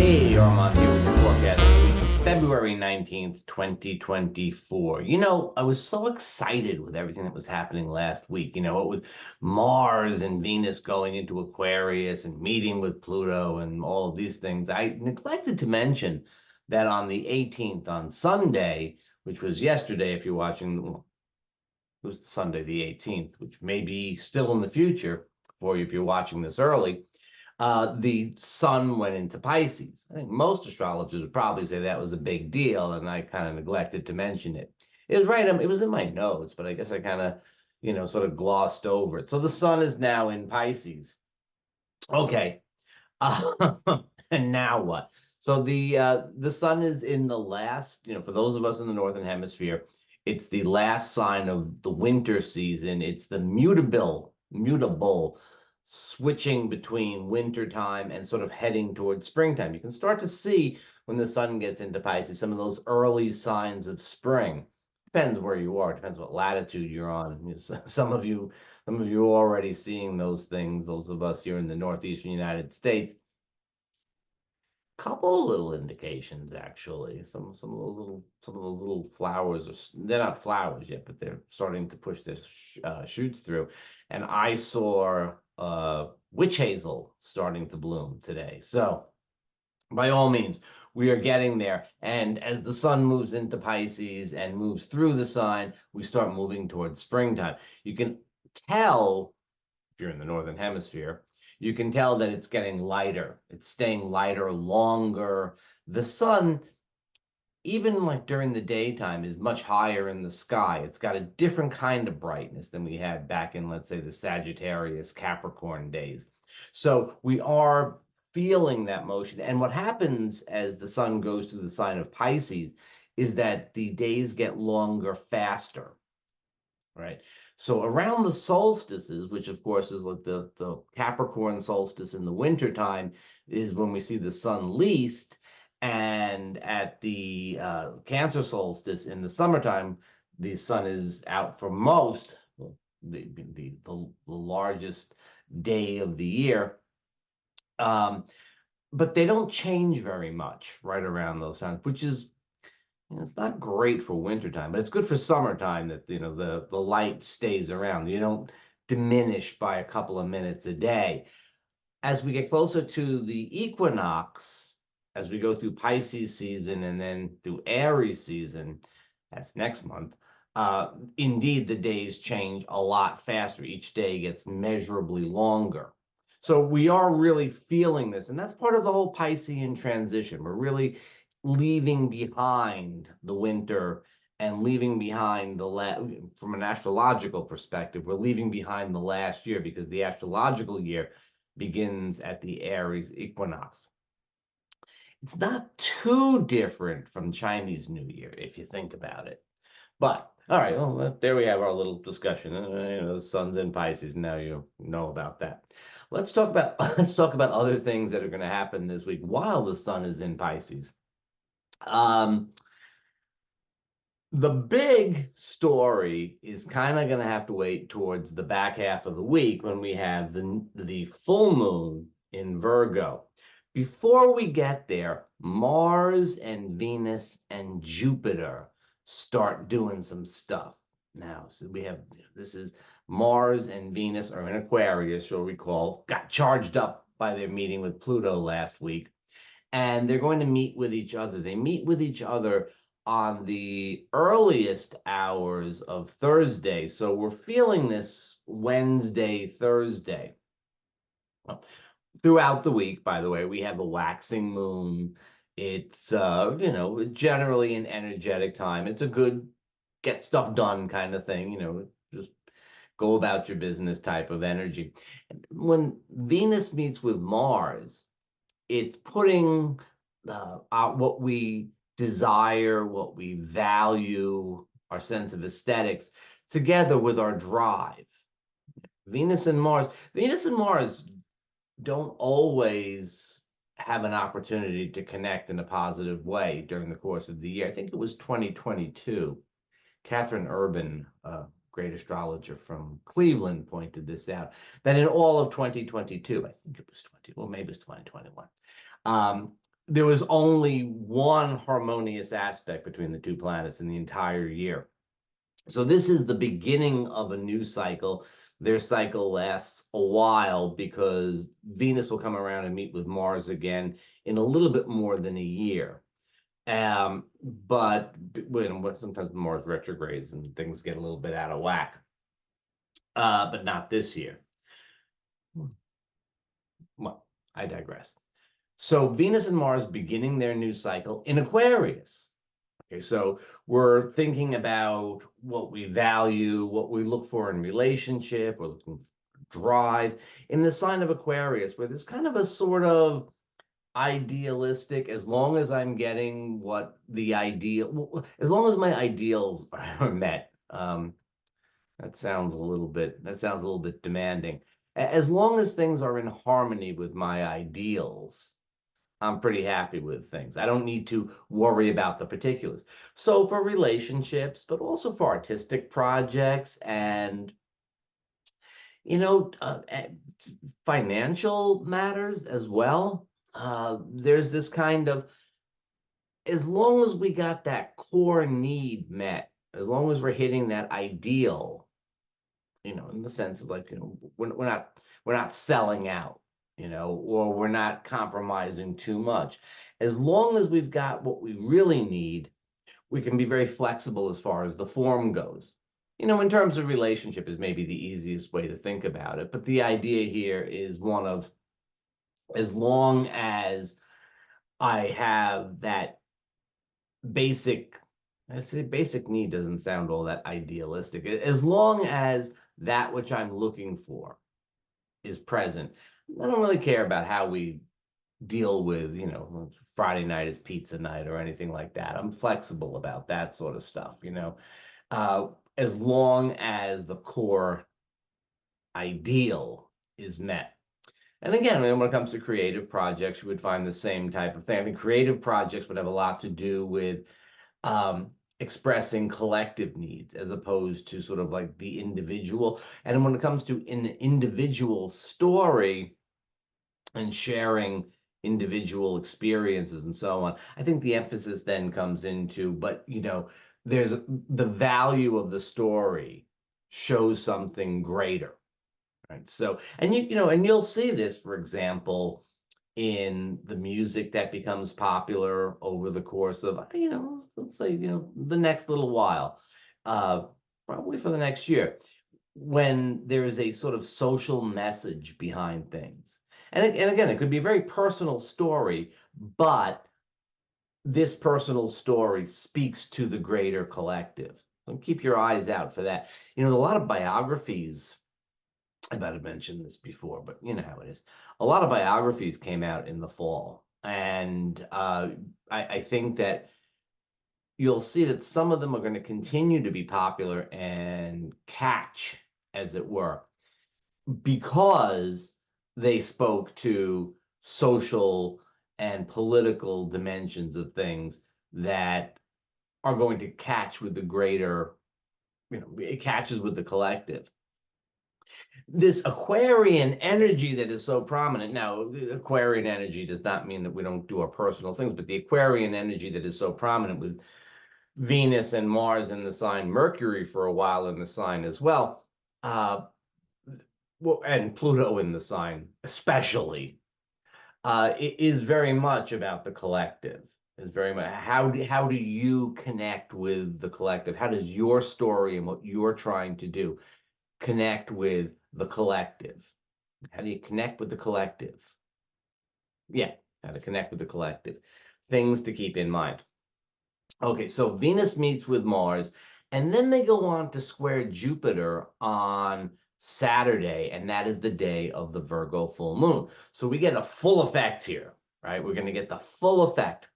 Hey, Armand here with your forecast for the week of February 19th, 2024. I was so excited with everything that was happening last week. With Mars and Venus going into Aquarius and meeting with Pluto and all of these things. I neglected to mention that on the 18th, on Sunday, which was yesterday, if you're watching, well, it was Sunday the 18th, which may be still in the future for you if you're watching this early. The sun went into Pisces. I think most astrologers would probably say that was a big deal, and I kind of neglected to mention it. It was right. It was in my notes, but I guess I kind of, sort of glossed over it. So the sun is now in Pisces. Okay. Uh, and now what? So the sun is in the last, for those of us in the northern hemisphere, it's the last sign of the winter season. It's the mutable switching between winter time and sort of heading towards springtime. You can start to see when the sun gets into Pisces some of those early signs of spring. Depends where you are, depends what latitude you're on. Some of you are already seeing those things. Those of us here in the northeastern United States, couple little indications actually. Some of those little flowers they're not flowers yet, but they're starting to push their shoots through. And I saw witch hazel starting to bloom today. So by all means, we are getting there. And as the sun moves into Pisces and moves through the sign, we start moving towards springtime. You can tell, if you're in the northern hemisphere, you can tell that it's getting lighter. It's staying lighter longer. The sun, even like during the daytime, is much higher in the sky. It's got a different kind of brightness than we had back in, let's say, the Sagittarius Capricorn days. So we are feeling that motion. And what happens as the sun goes through the sign of Pisces is that the days get longer faster. Right. So around the solstices, which of course is like the Capricorn solstice in the wintertime, is when we see the sun least. And at the Cancer solstice in the summertime, the sun is out for most, well, the largest day of the year. But they don't change very much right around those times, which is, it's not great for wintertime, but it's good for summertime that, the light stays around. You don't diminish by a couple of minutes a day. As we get closer to the equinox, as we go through Pisces season and then through Aries season, that's next month, indeed, the days change a lot faster. Each day gets measurably longer. So we are really feeling this, and that's part of the whole Piscean transition. We're really leaving behind the winter and leaving behind from an astrological perspective, we're leaving behind the last year because the astrological year begins at the Aries equinox. It's not too different from Chinese New Year if you think about it. But all right, well, there we have our little discussion. The sun's in Pisces. Now you know about that. Let's talk about other things that are going to happen this week while the sun is in Pisces. The big story is kind of going to have to wait towards the back half of the week when we have the full moon in Virgo. Before we get there, Mars and Venus and Jupiter start doing some stuff. Now, so we have, this is Mars and Venus are in Aquarius, you'll recall, got charged up by their meeting with Pluto last week. And they're going to meet with each other. They meet with each other on the earliest hours of Thursday. So we're feeling this Wednesday, Thursday. Throughout the week, by the way, we have a waxing moon. It's, generally an energetic time. It's a good get stuff done kind of thing, just go about your business type of energy. When Venus meets with Mars, it's putting out what we desire, what we value, our sense of aesthetics together with our drive. Venus and Mars don't always have an opportunity to connect in a positive way during the course of the year. I think it was 2022. Catherine Urban, great astrologer from Cleveland, pointed this out, that in all of 2022, I think it was 20, well, maybe it was 2021, there was only one harmonious aspect between the two planets in the entire year. So this is the beginning of a new cycle. Their cycle lasts a while because Venus will come around and meet with Mars again in a little bit more than a year. But when sometimes Mars retrogrades and things get a little bit out of whack. But not this year. Well, I digress. So Venus and Mars beginning their new cycle in Aquarius. Okay, so we're thinking about what we value, what we look for in relationship, we're looking for drive in the sign of Aquarius, where there's kind of a sort of idealistic, as long as I'm getting what the ideal, as long as my ideals are met. That sounds a little bit demanding. As long as things are in harmony with my ideals, I'm pretty happy with things. I don't need to worry about the particulars. So for relationships, but also for artistic projects and, you know, financial matters as well. There's this kind of, as long as we got that core need met, as long as we're hitting that ideal, in the sense of like, we're not selling out, or we're not compromising too much. As long as we've got what we really need, we can be very flexible as far as the form goes. In terms of relationship is maybe the easiest way to think about it. But the idea here is one of, as long as I have that basic, I say basic need doesn't sound all that idealistic. As long as that which I'm looking for is present, I don't really care about how we deal with, Friday night is pizza night or anything like that. I'm flexible about that sort of stuff, as long as the core ideal is met. And again, when it comes to creative projects, you would find the same type of thing. I mean, creative projects would have a lot to do with expressing collective needs as opposed to sort of like the individual. And when it comes to an individual story and sharing individual experiences and so on, I think the emphasis then comes into, but there's the value of the story shows something greater. Right. So, and and you'll see this, for example, in the music that becomes popular over the course of, let's say, the next little while, uh, probably for the next year, when there is a sort of social message behind things. And again, it could be a very personal story, but this personal story speaks to the greater collective. So keep your eyes out for that. A lot of biographies, I might have mentioned this before, but you know how it is. A lot of biographies came out in the fall, and I think that you'll see that some of them are going to continue to be popular and catch, as it were, because they spoke to social and political dimensions of things that are going to catch with the greater, it catches with the collective. This Aquarian energy that is so prominent. Now, Aquarian energy does not mean that we don't do our personal things, but the Aquarian energy that is so prominent with Venus and Mars in the sign, Mercury for a while in the sign as well, and Pluto in the sign especially, it is very much about the collective. Is very much how do you connect with the collective? How does your story and what you're trying to do connect with the collective? How do you connect with the collective? Yeah, how to connect with the collective. Things to keep in mind. Okay, so Venus meets with Mars, and then they go on to square Jupiter on Saturday, and that is the day of the Virgo full moon. So we get a full effect here, right? We're going to get the full effect.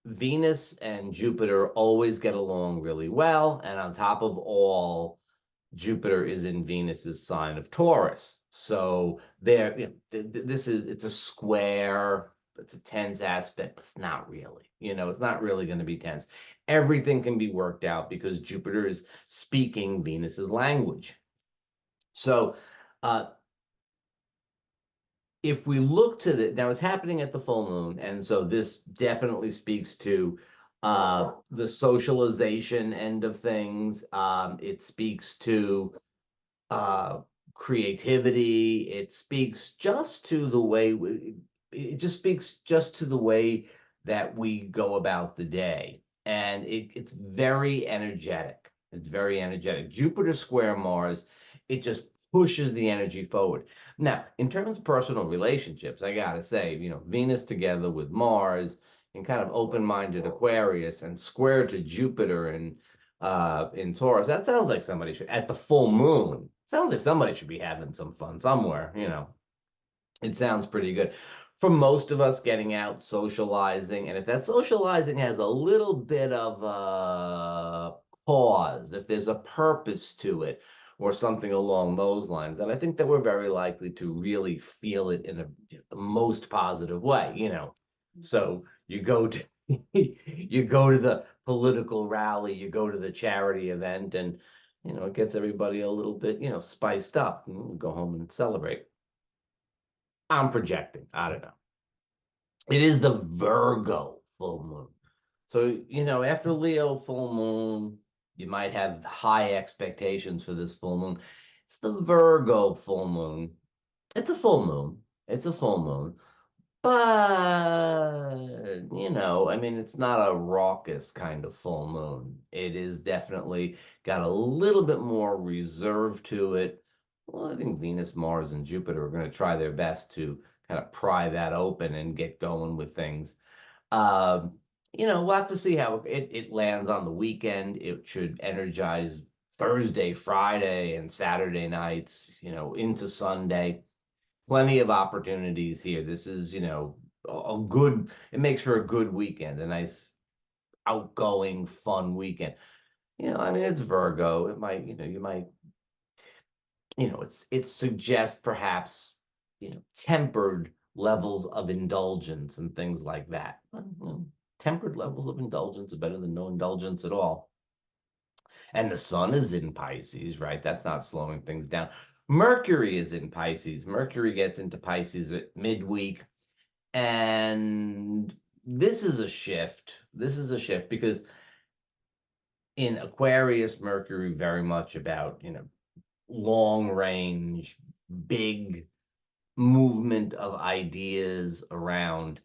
Venus and Jupiter always get along really well, and on top of all, Jupiter is in Venus's sign of Taurus. So there, it's a square, it's a tense aspect, but it's not really, it's not really going to be tense. Everything can be worked out because Jupiter is speaking Venus's language. So if we look to the now, it's happening at the full moon, and so this definitely speaks to the socialization end of things. It speaks to uh creativity. It speaks just to the way it just speaks just to the way that we go about the day, and it's very energetic. It's very energetic. Jupiter square Mars, it just pushes the energy forward. Now, in terms of personal relationships, I gotta say, Venus together with Mars and kind of open-minded Aquarius and square to Jupiter and in Taurus. That sounds like somebody should, at the full moon, sounds like somebody should be having some fun somewhere. It sounds pretty good. For most of us, getting out, socializing, and if that socializing has a little bit of a pause, if there's a purpose to it, or something along those lines, then I think that we're very likely to really feel it in the most positive way. So you go to you go to the political rally, you go to the charity event, and it gets everybody a little bit, spiced up, and go home and celebrate. I'm projecting. I don't know. It is the Virgo full moon. So, after Leo full moon, you might have high expectations for this full moon. It's the Virgo full moon. It's a full moon. It's a full moon. But, I mean, it's not a raucous kind of full moon. It is definitely got a little bit more reserve to it. Well, I think Venus, Mars, and Jupiter are going to try their best to kind of pry that open and get going with things. Um, we'll have to see how it lands on the weekend. It should energize Thursday, Friday, and Saturday nights, into Sunday. Plenty of opportunities here. This is, a good, it makes for a good weekend, a nice outgoing, fun weekend. I mean, it's Virgo. It might, you might, it suggests perhaps, tempered levels of indulgence and things like that. But, tempered levels of indulgence are better than no indulgence at all. And the sun is in Pisces, right? That's not slowing things down. Mercury is in Pisces. Mercury gets into Pisces at midweek. And this is a shift. This is a shift because in Aquarius, Mercury very much about, long range, big movement of ideas around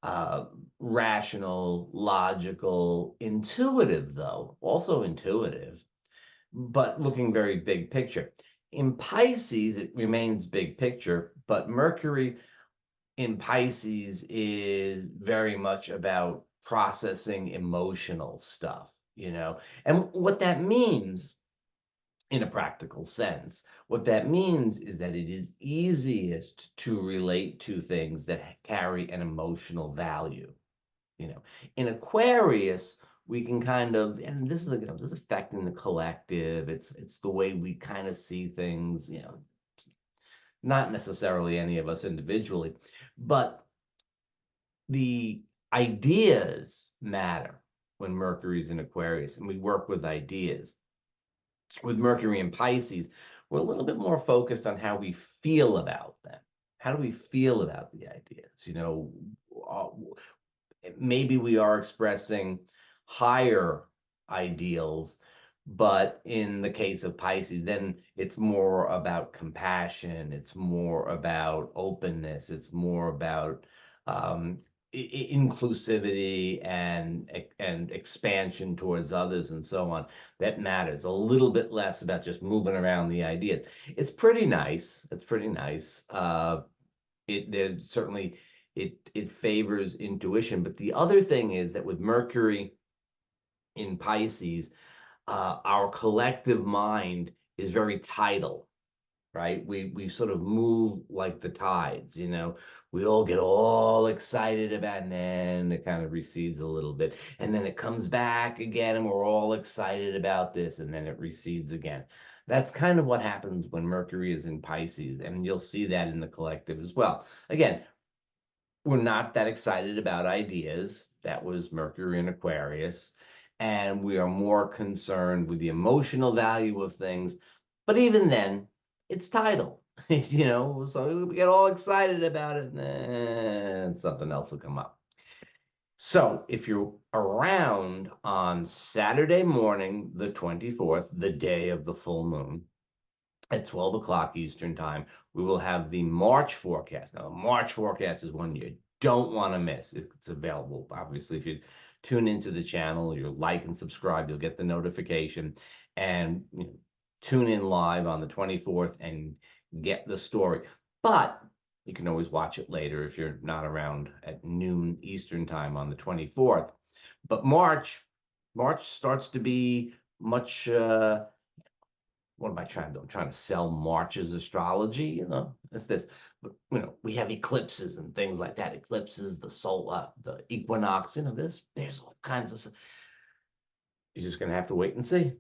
uh, rational, logical, intuitive, though, also intuitive, but looking very big picture. In Pisces, it remains big picture, but Mercury in Pisces is very much about processing emotional stuff. And what that means in a practical sense, what that means is that it is easiest to relate to things that carry an emotional value. You know, in Aquarius, we can kind of, and this is this is affecting the collective. It's the way we kind of see things. Not necessarily any of us individually, but the ideas matter when Mercury's in Aquarius, and we work with ideas. With Mercury in Pisces, we're a little bit more focused on how we feel about them. How do we feel about the ideas? Uh, maybe we are expressing higher ideals, but in the case of Pisces, then it's more about compassion, it's more about openness, it's more about um, inclusivity and expansion towards others and so on. That matters a little bit less about just moving around the ideas. It's pretty nice. It's pretty nice. There's certainly it favors intuition. But the other thing is that with Mercury in Pisces, our collective mind is very tidal, right? We sort of move like the tides. We all get all excited about, and then it kind of recedes a little bit, and then it comes back again, and we're all excited about this, and then it recedes again. That's kind of what happens when Mercury is in Pisces, and you'll see that in the collective as well. Again, we're not that excited about ideas. That was Mercury in Aquarius. And we are more concerned with the emotional value of things. But even then, it's tidal. So we get all excited about it, and then something else will come up. So if you're around on Saturday morning, the 24th, the day of the full moon, at 12 o'clock Eastern time, we will have the March forecast. Now, the March forecast is one you don't want to miss. It's available. Obviously, if you tune into the channel, you like and subscribe, you'll get the notification. And tune in live on the 24th and get the story. But you can always watch it later if you're not around at noon Eastern time on the 24th. But March starts to be much what am I trying to do? I'm trying to sell March's astrology, it's this. But we have eclipses and things like that. Eclipses, the equinox, there's all kinds of stuff. You're just gonna have to wait and see.